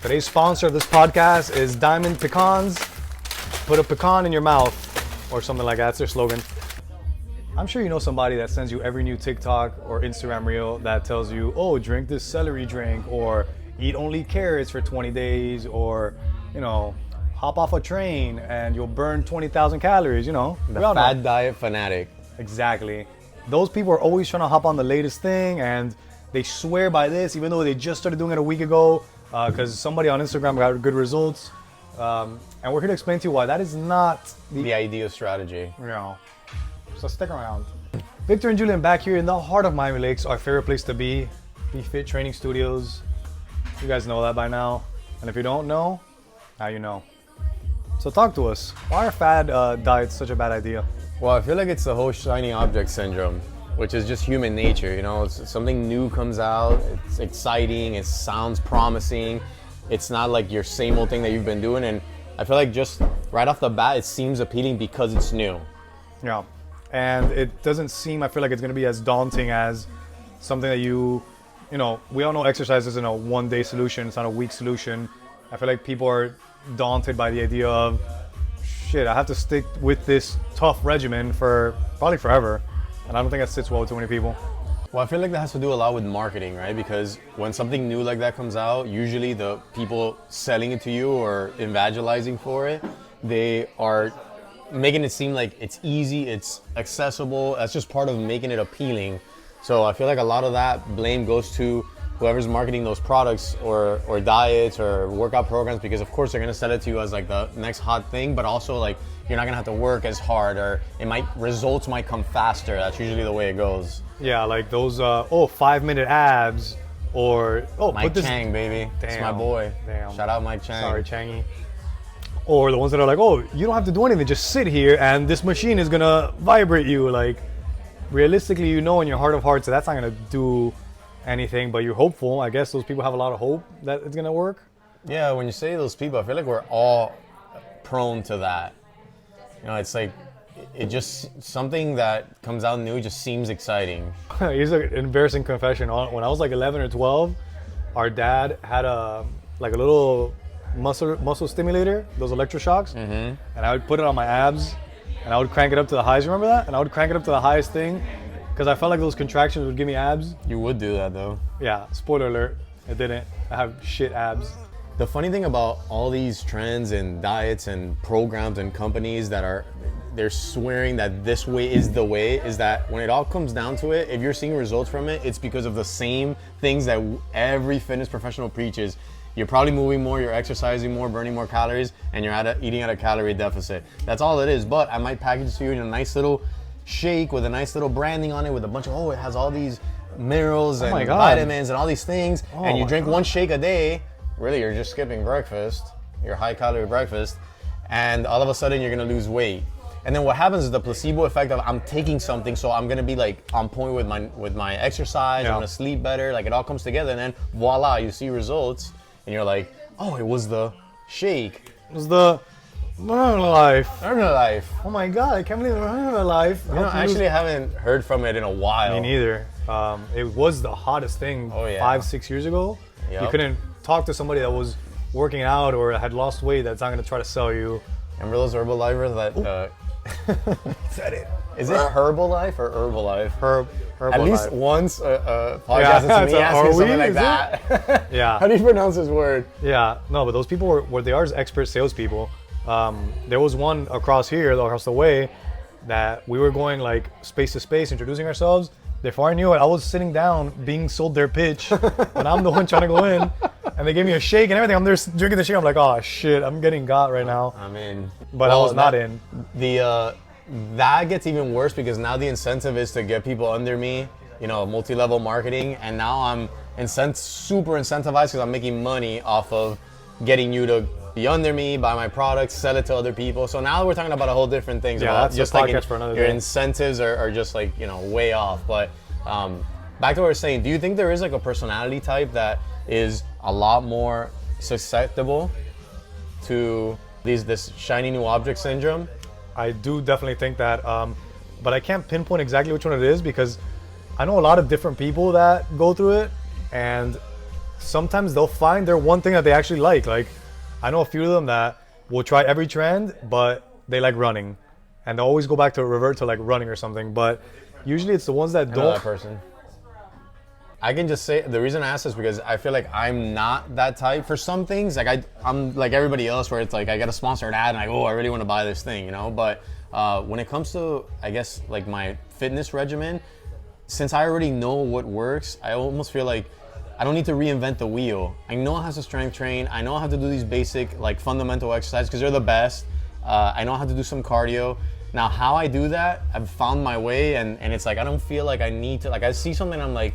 Today's sponsor of this podcast is Diamond Pecans. Put a pecan in your mouth, or something like that. That's their slogan. I'm sure you know somebody that sends you every new TikTok or Instagram reel that tells you, oh, drink this celery drink, or eat only carrots for 20 days, or, you know, hop off a train and you'll burn 20,000 calories, you know. The fad diet fanatic. Exactly. Those people are always trying to hop on the latest thing, and they swear by this, even though they just started doing it a week ago, because somebody on Instagram got good results. And we're here to explain to you why that is not the ideal strategy. You know, so stick around. Victor and Julian back here in the heart of Miami Lakes, our favorite place to be Fit Training Studios. You guys know that by now. And if you don't know, now you know. So talk to us. Why are fad diets such a bad idea? Well, I feel like it's the whole shiny object syndrome, which is just human nature. You know, it's something new comes out, it's exciting, it sounds promising. It's not like your same old thing that you've been doing. And I feel like just right off the bat, it seems appealing because it's new. Yeah. And it doesn't seem, I feel like it's going to be as daunting as something that you know, we all know exercise isn't a one-day solution. It's not a week solution. I feel like people are daunted by the idea of, shit, I have to stick with this tough regimen for probably forever. And I don't think that sits well with too many people. Well, I feel like that has to do a lot with marketing, right? Because when something new like that comes out, usually the people selling it to you or evangelizing for it, they are making it seem like it's easy, it's accessible. That's just part of making it appealing. So I feel like a lot of that blame goes to whoever's marketing those products or diets or workout programs, because of course they're gonna sell it to you as like the next hot thing, but also like you're not gonna have to work as hard, or results might come faster. That's usually the way it goes. Yeah, like those 5-minute abs, or Mike Chang, baby. Damn. That's my boy. Damn. Shout out Mike Chang. Sorry, Changy. Or the ones that are like, oh, you don't have to do anything, just sit here and this machine is gonna vibrate you. Like, realistically, you know in your heart of hearts that that's not gonna do anything, but you're hopeful. I guess those people have a lot of hope that it's gonna work. Yeah, when you say those people, I feel like we're all prone to that. You know, it's like, it just, something that comes out new just seems exciting. Here's an embarrassing confession. When I was like 11 or 12, our dad had a little muscle stimulator, those electroshocks, and I would put it on my abs, and I would crank it up to the highest. Remember that? And I would crank it up to the highest thing, because I felt like those contractions would give me abs. You would do that though. Yeah, spoiler alert, it didn't. I have shit abs. The funny thing about all these trends and diets and programs and companies that they're swearing that this way is the way, is that when it all comes down to it, if you're seeing results from it, it's because of the same things that every fitness professional preaches. You're probably moving more, you're exercising more, burning more calories, and you're eating at a calorie deficit. That's all it is. But I might package it to you in a nice little shake with a nice little branding on it, with a bunch of, it has all these minerals and vitamins and all these things, and you drink one shake a day. Really, you're just skipping breakfast, your high-calorie breakfast, and all of a sudden you're gonna lose weight. And then what happens is the placebo effect of, I'm taking something, so I'm gonna be like on point with my exercise. I'm gonna sleep better. Like, it all comes together, and then voila, you see results, and you're like, oh, it was the shake. It was the life. Life. Oh my god, I can't believe life. You know, I actually haven't heard from it in a while. Me neither. It was the hottest thing 5-6 years ago. Yep. You couldn't talk to somebody that was working out or had lost weight that's not going to try to sell you. Remember those Herbalifers that... Said it. Is it Herbalife or Herbalife? Herbalife. At least once a podcast to me asked me something like that. Yeah. How do you pronounce this word? Yeah. No, but those people were they are expert salespeople. There was one across the way, that we were going like space to space, introducing ourselves. Before I knew it, I was sitting down being sold their pitch, and I'm the one trying to go in, and they gave me a shake and everything. I'm there drinking the shake. I'm like, oh shit, I'm getting got right now. I'm in. But I was not in. That gets even worse, because now the incentive is to get people under me, you know, multi-level marketing, and now I'm super incentivized because I'm making money off of getting you to be under me, buy my products, sell it to other people. So now we're talking about a whole different things. Yeah, that's just like for another your day. Incentives are just like, you know, way off. But back to what we're saying, do you think there is like a personality type that is a lot more susceptible to this shiny new object syndrome? I do definitely think that, but I can't pinpoint exactly which one it is, because I know a lot of different people that go through it, and sometimes they'll find their one thing that they actually like. Like, I know a few of them that will try every trend, but they like running, and they'll always go back to revert to like running or something. But usually it's the ones that I know don't. that person. I can just say the reason I ask this because I feel like I'm not that type for some things. Like I'm like everybody else, where it's like I get a sponsored ad and I really want to buy this thing, you know. But when it comes to, I guess, like my fitness regimen, since I already know what works, I almost feel like I don't need to reinvent the wheel. I know how to strength train. I know how to do these basic like fundamental exercises because they're the best. I know how to do some cardio. Now how I do that, I've found my way, and it's like I don't feel like I need to. Like I see something, I'm like,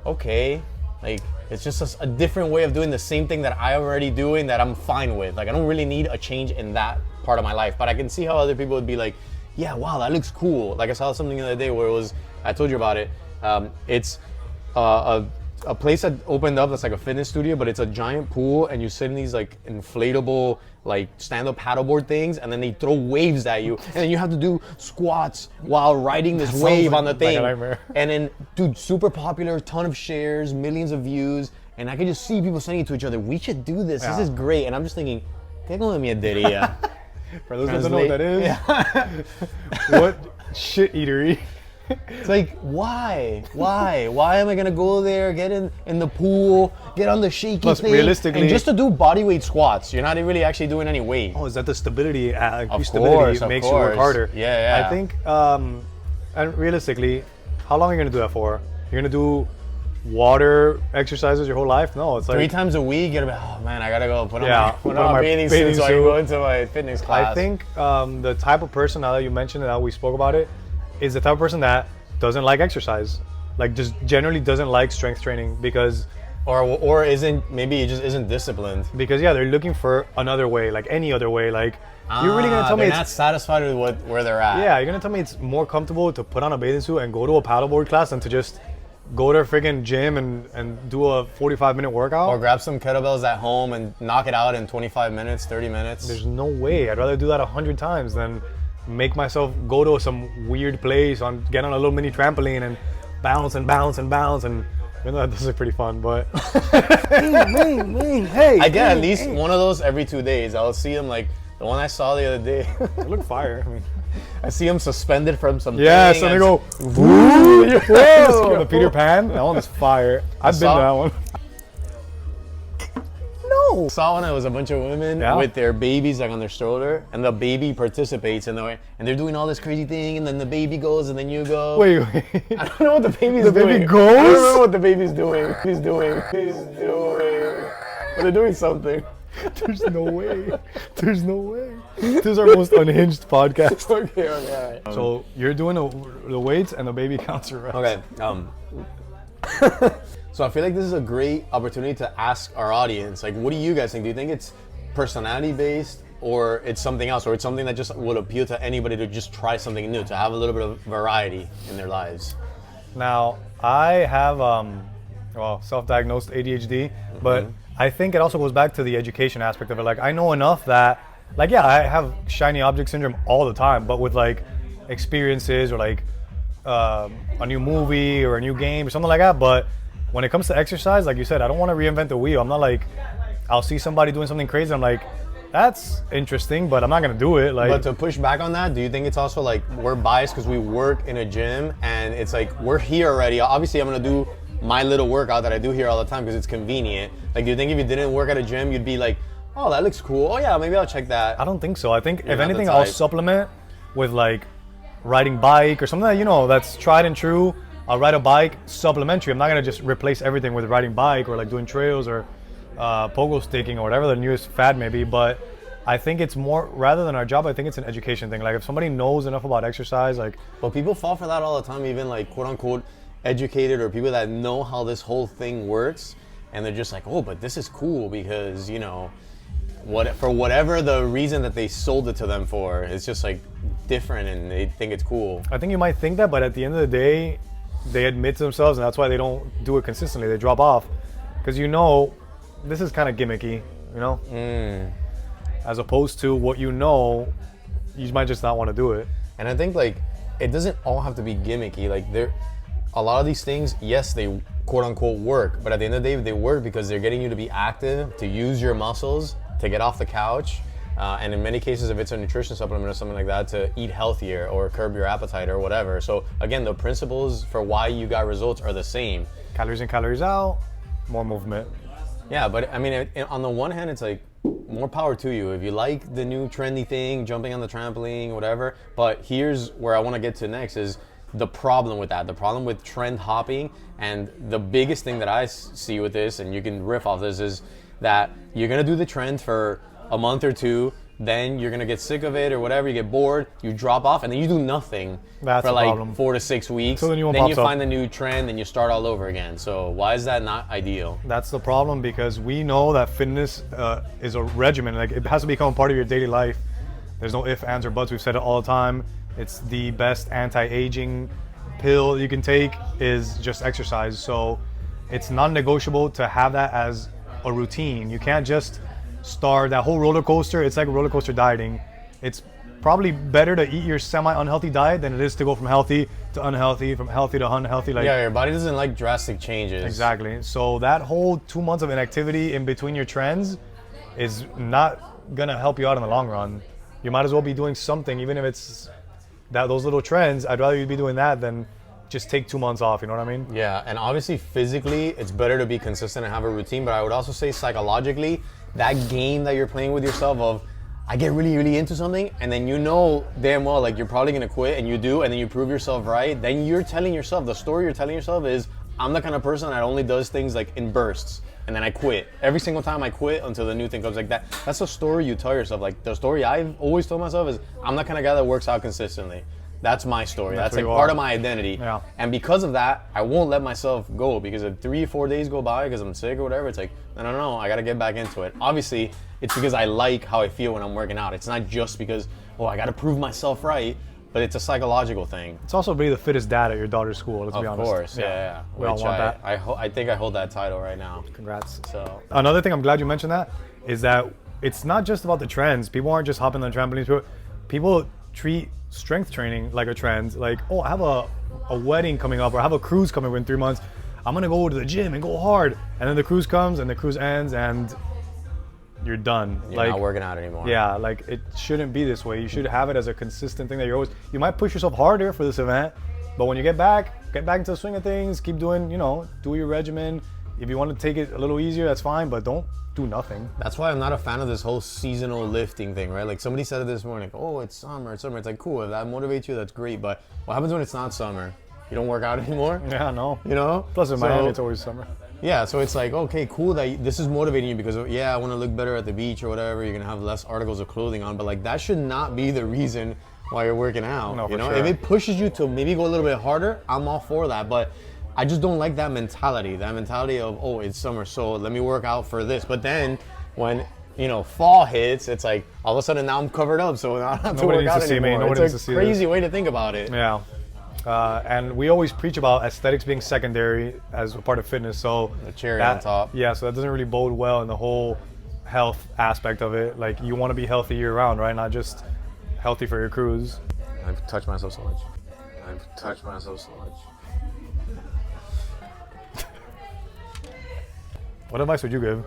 okay, like it's just a different way of doing the same thing that I already doing that I'm fine with. Like I don't really need a change in that part of my life, but I can see how other people would be like, yeah, wow, that looks cool. Like I saw something the other day where it was, I told you about it. It's a place that opened up that's like a fitness studio, but it's a giant pool, and you sit in these like inflatable like stand-up paddleboard things, and then they throw waves at you, and then you have to do squats while riding this wave on the thing. And then, dude, super popular, ton of shares, millions of views, and I can just see people saying to each other, "We should do this. This is great." And I'm just thinking, "Que con mi día." For those who don't know what that is, what shit eatery? It's like, why? Why am I gonna go there, get in the pool, get on the shaky Plus, thing, realistically, and just to do body weight squats? You're not really actually doing any weight. Oh, is that the stability? Of Stability course, makes you work harder. Yeah. I think, and realistically, how long are you gonna do that for? You're gonna do water exercises your whole life? No, it's like 3 times a week. You're gonna be, oh man, I gotta go put on put on my my bathing bathing suit so I can suit. go into my fitness class. I think the type of person, now that you mentioned it, now we spoke about it, is the type of person that doesn't like exercise, like just generally doesn't like strength training because or isn't, maybe it just isn't disciplined. Because yeah, they're looking for another way, like any other way. Like you're really gonna tell me they're it's not satisfied with where they're at. yeah, you're gonna tell me it's more comfortable to put on a bathing suit and go to a paddleboard class than to just go to a freaking gym and do a 45-minute workout? Or grab some kettlebells at home and knock it out in 25 minutes, 30 minutes. There's no way. I'd rather do that 100 times than make myself go to some weird place, get on a little mini trampoline and bounce and bounce and bounce. And you know, this is pretty fun, but hey, I get at least one of those every 2 days. I'll see them, like the one I saw the other day. They look fire. I mean, I see them suspended from some yeah, thing. so they go woo, the Peter Pan. That one is fire. I've been to that one. No. Saw one that was a bunch of women with their babies like on their stroller, and the baby participates in the way, and they're doing all this crazy thing, and then the baby goes, and then you go. Wait. I don't know what the baby's doing. The baby goes? I don't remember what the baby's doing. He's doing. But they're doing something. There's no way. There's no way. This is our most unhinged podcast. Okay, all right. So you're doing the weights and the baby counts your reps. Okay. So I feel like this is a great opportunity to ask our audience, like, what do you guys think? Do you think it's personality based, or it's something else, or it's something that just would appeal to anybody to just try something new, to have a little bit of variety in their lives? Now, I have self-diagnosed ADHD, but I think it also goes back to the education aspect of it. Like, I know enough that, like, yeah, I have shiny object syndrome all the time, but with like experiences or like a new movie or a new game or something like that. But when it comes to exercise, like you said, I don't want to reinvent the wheel. I'm not like, I'll see somebody doing something crazy, I'm like, that's interesting, but I'm not gonna do it. Like, but to push back on that, do you think it's also like we're biased because we work in a gym and it's like we're here already? Obviously, I'm gonna do my little workout that I do here all the time because it's convenient. Like, do you think if you didn't work at a gym, you'd be like, oh, that looks cool. Oh yeah, maybe I'll check that. I don't think so. I think if anything, I'll supplement with like riding bike or something that, you know, that's tried and true. I'll ride a bike supplementary. I'm not gonna just replace everything with riding bike or like doing trails or pogo sticking or whatever the newest fad may be. But I think it's more, rather than our job, I think it's an education thing. Like, if somebody knows enough about exercise, like. But people fall for that all the time, even like quote unquote educated or people that know how this whole thing works, and they're just like, oh, but this is cool because, you know, for whatever the reason that they sold it to them for, it's just like different and they think it's cool. I think you might think that, but at the end of the day, they admit to themselves, and that's why they don't do it consistently. They drop off because, you know, this is kind of gimmicky, you know, as opposed to what, you know, you might just not want to do it. And I think like it doesn't all have to be gimmicky. Like, a lot of these things, yes, they quote unquote work, but at the end of the day, they work because they're getting you to be active, to use your muscles, to get off the couch, and in many cases, if it's a nutrition supplement or something like that, to eat healthier or curb your appetite or whatever. So again, the principles for why you got results are the same. Calories in, calories out, more movement. Yeah, but I mean, on the one hand, it's like, more power to you. If you like the new trendy thing, jumping on the trampoline, whatever. But here's where I want to get to next is the problem with that. The problem with trend hopping, and the biggest thing that I see with this, and you can riff off this, is that you're going to do the trend for a month or two, then you're gonna get sick of it or whatever, you get bored, you drop off, and then you do nothing for like 4 to 6 weeks. So then you find the new trend and you start all over again. So why is that not ideal? That's the problem, because we know that fitness is a regimen. Like, it has to become part of your daily life. There's no ifs, ands, or buts. We've said it all the time. It's the best anti-aging pill you can take is just exercise. So it's non-negotiable to have that as a routine. You can't just start that whole roller coaster. It's like roller coaster dieting. It's probably better to eat your semi-unhealthy diet than it is to go from healthy to unhealthy, from healthy to unhealthy. Like, yeah, your body doesn't like drastic changes. Exactly. So that whole 2 months of inactivity in between your trends is not gonna help you out in the long run. You might as well be doing something, even if it's those little trends. I'd rather you be doing that than just take 2 months off, you know what I mean? Yeah, and obviously physically, it's better to be consistent and have a routine, but I would also say psychologically, that game that you're playing with yourself of, I get really, really into something, and then you know damn well, like, you're probably gonna quit, and you do, and then you prove yourself right, then you're telling yourself, the story you're telling yourself is, I'm the kind of person that only does things like in bursts, and then I quit. Every single time I quit until the new thing comes, like that. That's the story you tell yourself. Like, the story I've always told myself is, I'm the kind of guy that works out consistently. That's my story. That's like part of my identity. Yeah. And because of that, I won't let myself go, because if 3 or 4 days go by because I'm sick or whatever, it's like, no, I got to get back into it. Obviously, it's because I like how I feel when I'm working out. It's not just because, I got to prove myself right, but it's a psychological thing. It's also be the fittest dad at your daughter's school, let's be honest. Of course, yeah. We all want that. I think I hold that title right now. Congrats. So another thing, I'm glad you mentioned that, is that it's not just about the trends. People aren't just hopping on trampolines. People treat strength training like a trend. Like, I have a wedding coming up, or I have a cruise coming in 3 months. I'm gonna go to the gym and go hard. And then the cruise comes and the cruise ends and you're done. You're not working out anymore. Yeah, like, it shouldn't be this way. You should have it as a consistent thing that you might push yourself harder for this event, but when you get back into the swing of things, keep doing, do your regimen. If you want to take it a little easier, that's fine, but don't do nothing. That's why I'm not a fan of this whole seasonal lifting thing, right? Like, somebody said it this morning, it's summer. It's like, cool, if that motivates you, that's great, but what happens when it's not summer? You don't work out anymore? Yeah, no. Plus in Miami, it's always summer. Yeah, so it's like, okay, cool that this is motivating you because, I want to look better at the beach or whatever. You're going to have less articles of clothing on, but like, that should not be the reason why you're working out. No, Sure. If it pushes you to maybe go a little bit harder, I'm all for that, but I just don't like that mentality of, it's summer, so let me work out for this. But then when, fall hits, it's like, all of a sudden now I'm covered up, so I don't have to work out anymore. It's a crazy way to think about it. Yeah. And we always preach about aesthetics being secondary as a part of fitness, so the cherry on top. Yeah, so that doesn't really bode well in the whole health aspect of it. Like, you want to be healthy year round, right? Not just healthy for your cruise. I've touched myself so much. What advice would you give?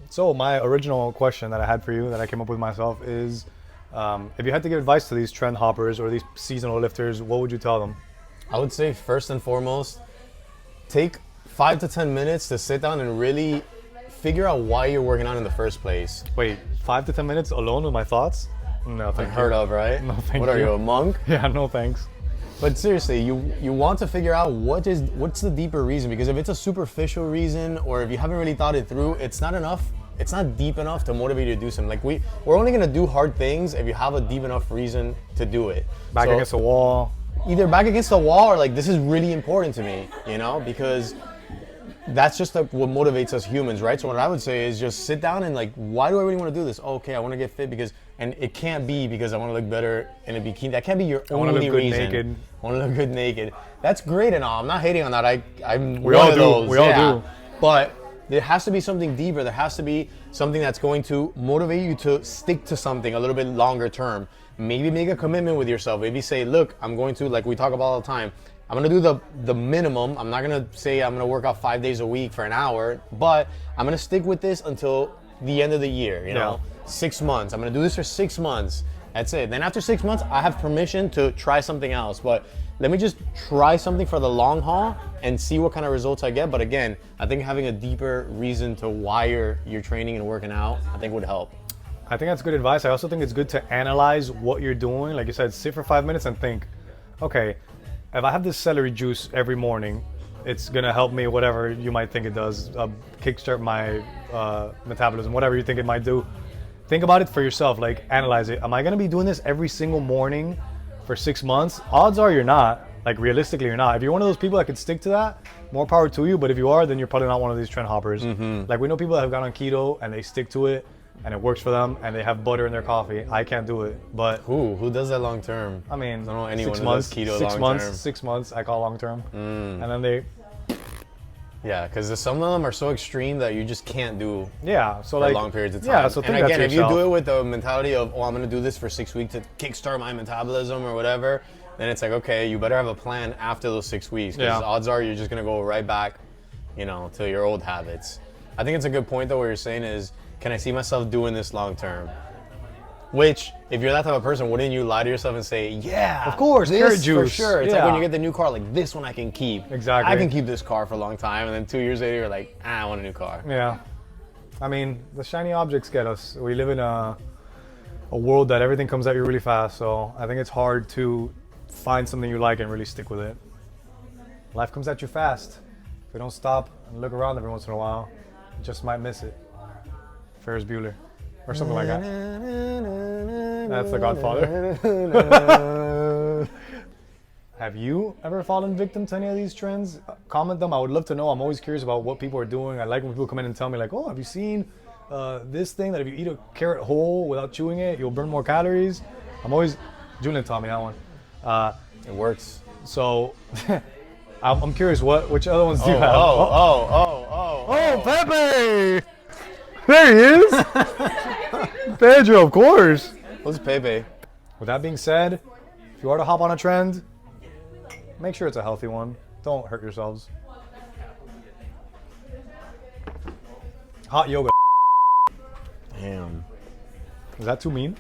So my original question that I had for you, that I came up with myself, is if you had to give advice to these trend hoppers or these seasonal lifters, what would you tell them? I would say, first and foremost, take 5 to 10 minutes to sit down and really figure out why you're working out in the first place. Wait, 5 to 10 minutes alone with my thoughts? No, thank you. Unheard of, right? No, thank you. What are you, a monk? Yeah, no thanks. But seriously, you want to figure out what's the deeper reason, because if it's a superficial reason, or if you haven't really thought it through, it's not enough. It's not deep enough to motivate you to do something. Like, we're only gonna do hard things if you have a deep enough reason to do it. Back against the wall. Either back against the wall, or like, this is really important to me, because that's just like what motivates us humans, right? So what I would say is just sit down and like, why do I really want to do this? Okay, I want to get fit and it can't be because I want to look better in a bikini. That can't be your only reason. Naked. I want to look good naked. That's great and all. I'm not hating on that. I'm we one all of do. those. We all do. But there has to be something deeper. There has to be something that's going to motivate you to stick to something a little bit longer term. Maybe make a commitment with yourself. Maybe say, look, I'm going to, like we talk about all the time, I'm gonna do the minimum. I'm not gonna say I'm gonna work out 5 days a week for an hour, but I'm gonna stick with this until the end of the year, you know? 6 months. I'm gonna do this for 6 months. That's it. Then after 6 months, I have permission to try something else. But let me just try something for the long haul and see what kind of results I get. But again, I think having a deeper reason to why you're training and working out, I think would help. I think that's good advice. I also think it's good to analyze what you're doing. Like you said, sit for 5 minutes and think, okay, if I have this celery juice every morning, it's gonna help me, whatever you might think it does, kickstart my metabolism, whatever you think it might do. Think about it for yourself, like analyze it. Am I gonna be doing this every single morning for 6 months? Odds are you're not. Like realistically, you're not. If you're one of those people that can stick to that, more power to you. But if you are, then you're probably not one of these trend hoppers. Like we know people that have gone on keto and they stick to it and it works for them and they have butter in their coffee. I can't do it, but Who does that long term? I mean, I don't know anyone 6 who months, does keto 6 long months, term. 6 months. I call long term, and then they, Yeah, because some of them are so extreme that you just can't do yeah. So for like long periods of time. Yeah. So and think that again, to if you do yourself. it with the mentality of, oh, I'm gonna do this for 6 weeks to kickstart my metabolism or whatever, then it's like, okay, you better have a plan after those 6 weeks. Because Yeah. odds are you're just gonna go right back, you know, to your old habits. I think it's a good point though. What you're saying is, can I see myself doing this long term? Which, if you're that type of person, wouldn't you lie to yourself and say, yeah, Of course, this carrot for juice. sure. It's like Yeah. when you get the new car, like this one I can keep. Exactly. I can keep this car for a long time, and then 2 years later, you're like, I want a new car. Yeah. I mean, the shiny objects get us. We live in a world that everything comes at you really fast. So I think it's hard to find something you like and really stick with it. Life comes at you fast. If you don't stop and look around every once in a while, you just might miss it. Ferris Bueller. Or something like that. That's The Godfather. Have you ever fallen victim to any of these trends? Comment them. I would love to know. I'm always curious about what people are doing. I like when people come in and tell me like, oh, have you seen this thing that if you eat a carrot whole without chewing it, you'll burn more calories? Julian taught me that one. It works. So I'm curious, which other ones do you have? Oh, Pepe! There he is! Pedro, of course. What's Pepe? With that being said, if you are to hop on a trend, make sure it's a healthy one. Don't hurt yourselves. Hot yoga. Damn. Is that too mean?